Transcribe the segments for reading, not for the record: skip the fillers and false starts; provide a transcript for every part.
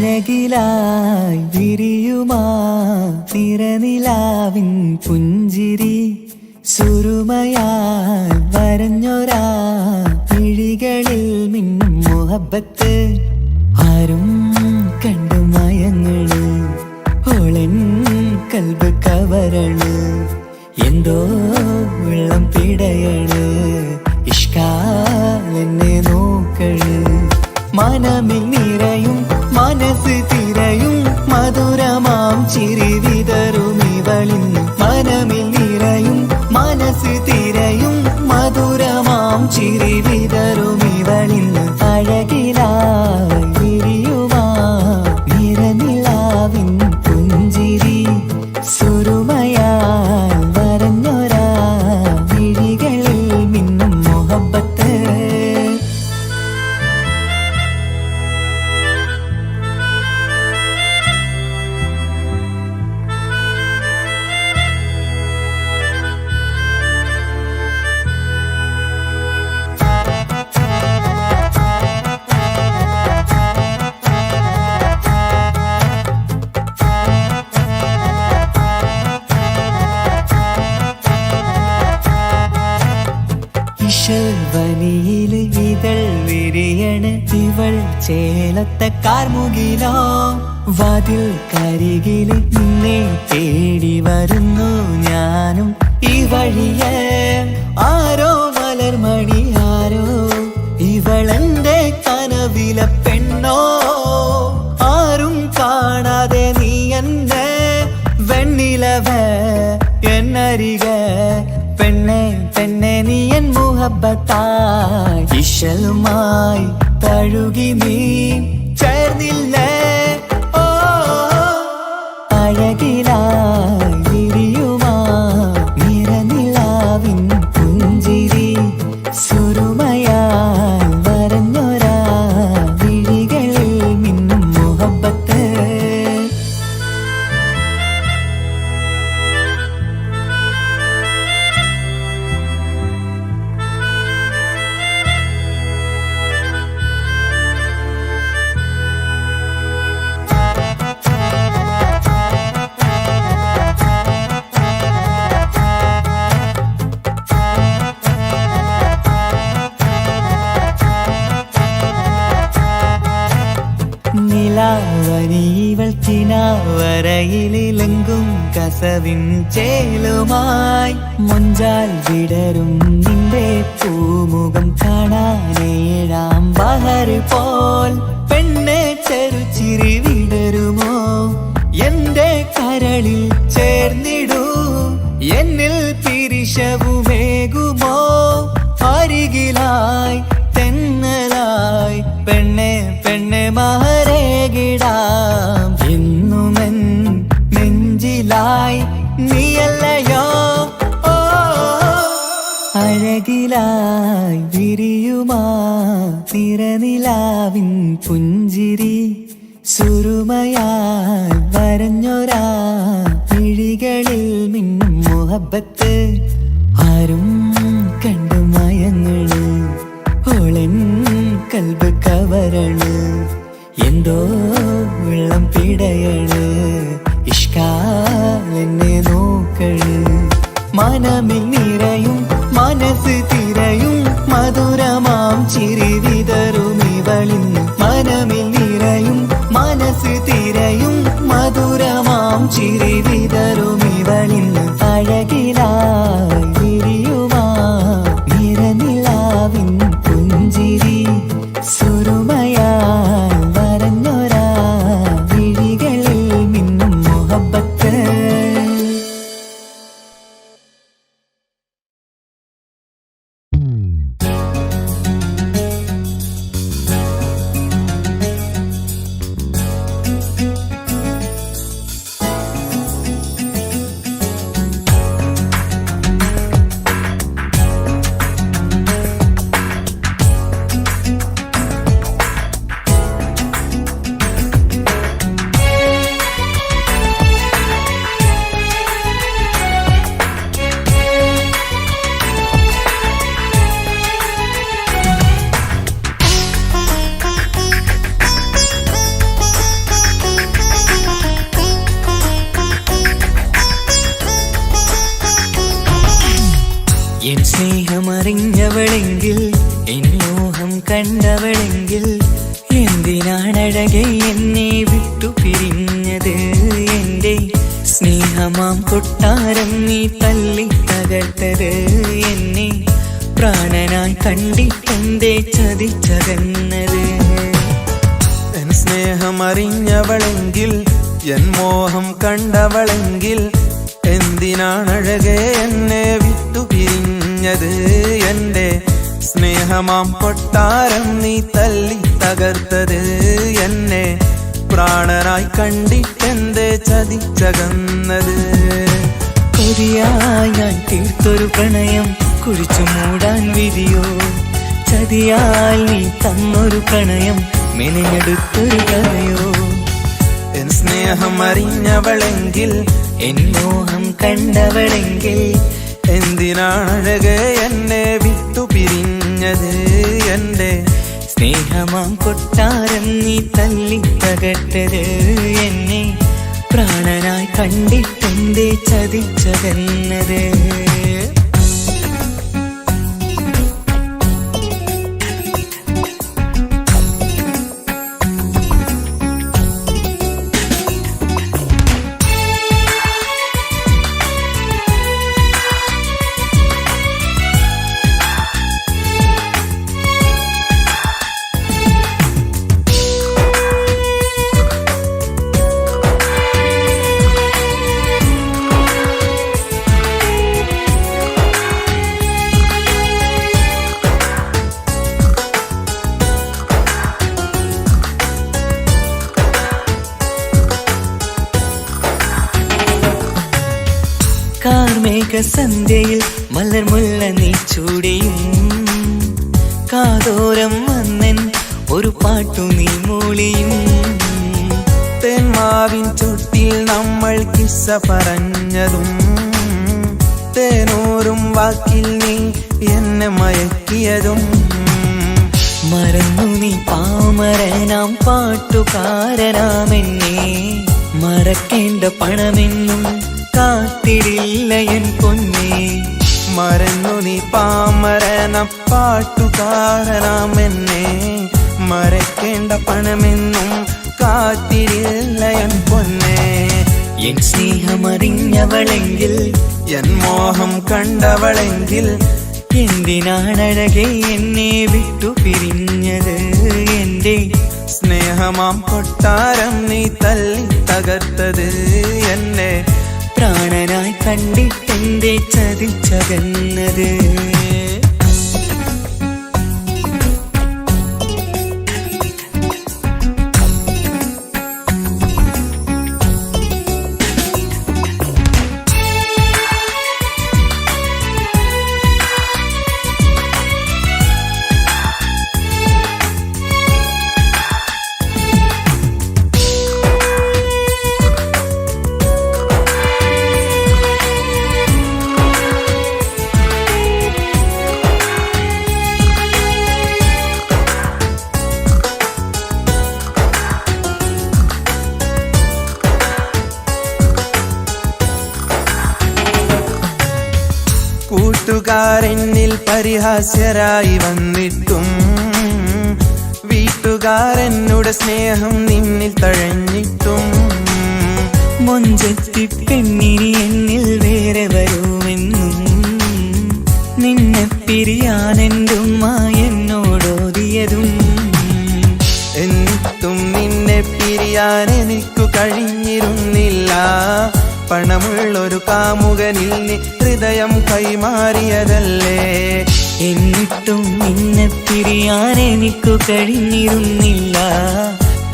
അഴകിലായി വിരിയുമാ തിരനിലാവിൻ പുഞ്ചിരി സുരുമയായി വരഞ്ഞൊരാ വിഴികളിൽ മിന്നും മുഹബത്ത് ആരും കണ്ടു മയങ്ങള് ഓളൻ കൽബ് കവരണ് എന്തോ വെള്ളം പിടയണ് ഇഷ്കാലെന്നെ നോക്കള് മനമിൽ നിറയും മനസ്സ് തിരയും മധുരമാം ചിരി വിതറും ഇവളിന്ന് മനമിൽ നിറയും മനസ്സ് തിരയും മധുരമാം ചിരി വിതറും ഇവളിന്ന് അഴകിലായി വിരിയുമാ നിറനിലാവിൻ പുഞ്ചിരി സുരുമയാൽ വരഞ്ഞൊരാ വിഴികളിൽ മിന്നും മുഹബത്ത് വനിയില് ഇതൾ വിരിയണ് ഇവൾ ചേലത്തെ കാർമുകിലോ വാതിൽ കരികില് നിന്നെ തേടി വരുന്നു ഞാനും ഈ വഴിയെ ആരോ മലർമണി ആരോ ഇവളെന്റെ കനവിലെ പെണ്ണോ ആരും കാണാതെ നീ എന്നെ വെണ്ണിലവ എന്നരിക പെണ്ണെ പെണ്ണെ നീ എൻ മുഹബത്തായി ഇശലുമായി തഴുകി നീ ചേർന്നില്ലേ ഓ അഴകിലായി വിരിയുമാ നിറനിലാവിൻ പുഞ്ചിരി സുരുമയാൽ വരഞ്ഞൊരാ വിഴികളിൽ മിന്നും മുഹബത്ത് നിലാവനിവൾ കിനാവരയിലെങ്കും കസവിൻ ചേലുമായി മൊഞ്ചാൽ വിടരും നിന്റെ പൂമുഖം കാണാനേഴാം ബഹർ പോൽ പെണ്ണെ ചെറുചിരി വിടരുമോ എന്റെ കരളിൽ ചേർന്നിടൂ എന്നിൽ പിരിശവുമേകുമോ അരികിലായി തെന്നലായി പെണ്ണെ പെണ്ണെ മഹരേകിടാം എന്നുമെൻ നെഞ്ചിലായി നീയല്ലയോ ഓ അഴകിലായി വിരിയുമാ തിരനിലാവിൻ പുഞ്ചിരി സുരുമയാൽ വരഞ്ഞൊരാ വിഴികളിൽ മിന്നും മുഹബത്ത് ആരും കണ്ടു മയങ്ങള് ഓളൻ കൽബ് കവരണ് എന്തോ വെള്ളം പിടയണ് ഇഷ്കാലെന്നെ നോക്കള് മനമിൽ നിറയും മനസ്സ് തിരയും മധുരമാം ചിരി വിതറും ഇവളിന്ന് മനമിൽ നിറയും മനസ്സ് തിരയും മധുരമാം ചിരി വിതറും ഇവളിന്ന് അഴകിലായി വിരിയുമാ നിറനിലാവിൻ പുഞ്ചിരി സുരുമയാൽ വരഞ്ഞൊരാ വിഴികളിൽ മിന്നും മുഹബത്ത് അറിഞ്ഞവളെങ്കിൽ എൻ മോഹം കണ്ടവളെങ്കിൽ എന്തിനാണഴകെ എന്നെ വിട്ടു പിരിഞ്ഞത് എന്റെ സ്നേഹമാം കൊട്ടാരം നീ തല്ലി തകർത്തത് എന്നെ പ്രാണനായി കണ്ടിട്ടെന്തേ ചതിച്ചകന്നത് എൻ സ്നേഹം അറിഞ്ഞവളെങ്കിൽ എൻ മോഹം കണ്ടവളെങ്കിൽ എന്തിനാണഴകെ എന്നെ വിട്ടു പിരിഞ്ഞത് എന്റെ സ്നേഹമാം കൊട്ടാരം നീ തല്ലി തകർത്തത് എന്നെ പ്രാണനായി കണ്ടിട്ടെന്തേ ചതിച്ചകന്നത് കൊതിയായി ഞാൻ തീർത്തൊരു പ്രണയം കുഴിച്ചു മൂടാൻ വിധിയോ ചതിയാൽ നീ തന്നൊരു പ്രണയം മെനഞ്ഞെടുത്തൊരു കഥയോ എൻ സ്നേഹം അറിഞ്ഞവളെങ്കിൽ എൻ മോഹം കണ്ടവളെങ്കിൽ എന്തിനാണഴകെ എന്നെ വിട്ടു പിരിഞ്ഞത് എന്റെ സ്നേഹമാം കൊട്ടാരം നീ തല്ലി തകർത്തത് എന്നെ പ്രാണനായി കണ്ടിട്ടെന്തേ ചതിച്ചകന്നത് കാർമേഘ സന്ധ്യയിൽ മലർമുല്ല നീ ചൂടിയും കാതോരം വന്നൻ ഒരു പാട്ടു നീ മൂളിയും തേന്മാവിൻ ചുട്ടിൽ നമ്മൾ കിസ്സ പറഞ്ഞതും തേനൂറും വാക്കിൽ നീ എന്നെ മയക്കിയതും മറന്നു നീ പാമരനാം പാട്ടുകാരനാമെന്നെ മറക്കേണ്ട പണമെന്നും കാത്തിടില്ല എൻ പൊന്നേ മറന്നു നീ പാമരന പാട്ടുകാരനാമെന്നെ മറക്കേണ്ട പണമെന്നും കാത്തിടില്ല എൻ പൊന്നേ എൻ സ്നേഹമറിഞ്ഞവളെങ്കിൽ എൻ മോഹം കണ്ടവളെങ്കിൽ എന്തിനാണഴകെ എന്നെ വിട്ടു പിരിഞ്ഞത് എന്റെ സ്നേഹമാം കൊട്ടാരം നീ തല്ലി തകർത്തത് എന്നെ പ്രാണനായി കണ്ടിട്ടെന്തേ ചതിച്ചകന്നത് കൂട്ടുകാരെന്നിൽ പരിഹാസ്യരായി വന്നിട്ടും വീട്ടുകാരെന്നുടെ സ്നേഹം നിന്നിൽ തഴഞ്ഞിട്ടും മൊഞ്ചത്തി പെണ്ണിനി എന്നിൽ വേറെ വരുമെന്നും നിന്നെ പിരിയാൻ എൻ്റെ ഉമ്മ എന്നോടോതിയതും എന്നിട്ടും നിന്നെ പിരിയാൻ എനിക്കു കഴിഞ്ഞിരുന്നില്ല പണമുള്ളൊരു കാമുകനിൽ നീ ഹൃദയം കൈമാറിയതല്ലേ എന്നിട്ടും നിന്നെ പിരിയാൻ എനിക്കു കഴിഞ്ഞിരുന്നില്ല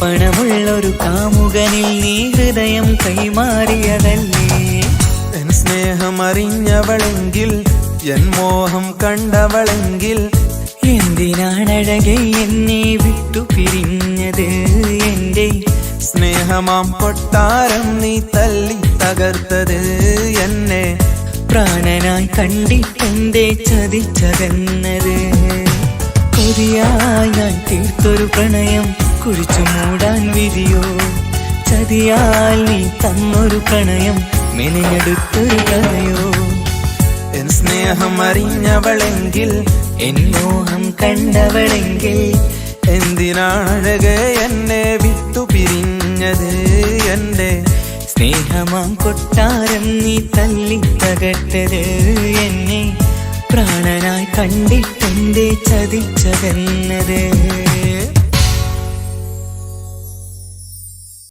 പണമുള്ളൊരു കാമുകനിൽ നീ ഹൃദയം കൈമാറിയതല്ലേ എൻ സ്നേഹം അറിഞ്ഞവളെങ്കിൽ എൻ മോഹം കണ്ടവളെങ്കിൽ എന്തിനാണഴകെ എന്നെ വിട്ടു പിരിഞ്ഞത് എന്റെ സ്നേഹമാം കൊട്ടാരം നീ തല്ലി തകർത്തത് എന്നെ പ്രാണനായി കണ്ടിട്ടെന്തേ ചതിച്ചകന്നത് കൊതിയായി ഞാൻ തീർത്തൊരു പ്രണയം കുഴിച്ചു മൂടാൻ വിധിയോ ചതിയാൽ നീ തന്നൊരു പ്രണയം മെനഞ്ഞെടുത്തൊരു കഥയോ എൻ സ്നേഹം അറിഞ്ഞവളെങ്കിൽ എൻ മോഹം കണ്ടവളെങ്കിൽ എന്തിനാണഴകെ എന്നെ വിട്ടു പിരിഞ്ഞത്? എൻ്റെ സ്നേഹമാം കൊട്ടാരം നീ തല്ലി തകർത്തത്. എന്നെ പ്രാണനായി കണ്ടിട്ടെന്തേ ചതിച്ചതെന്നത്?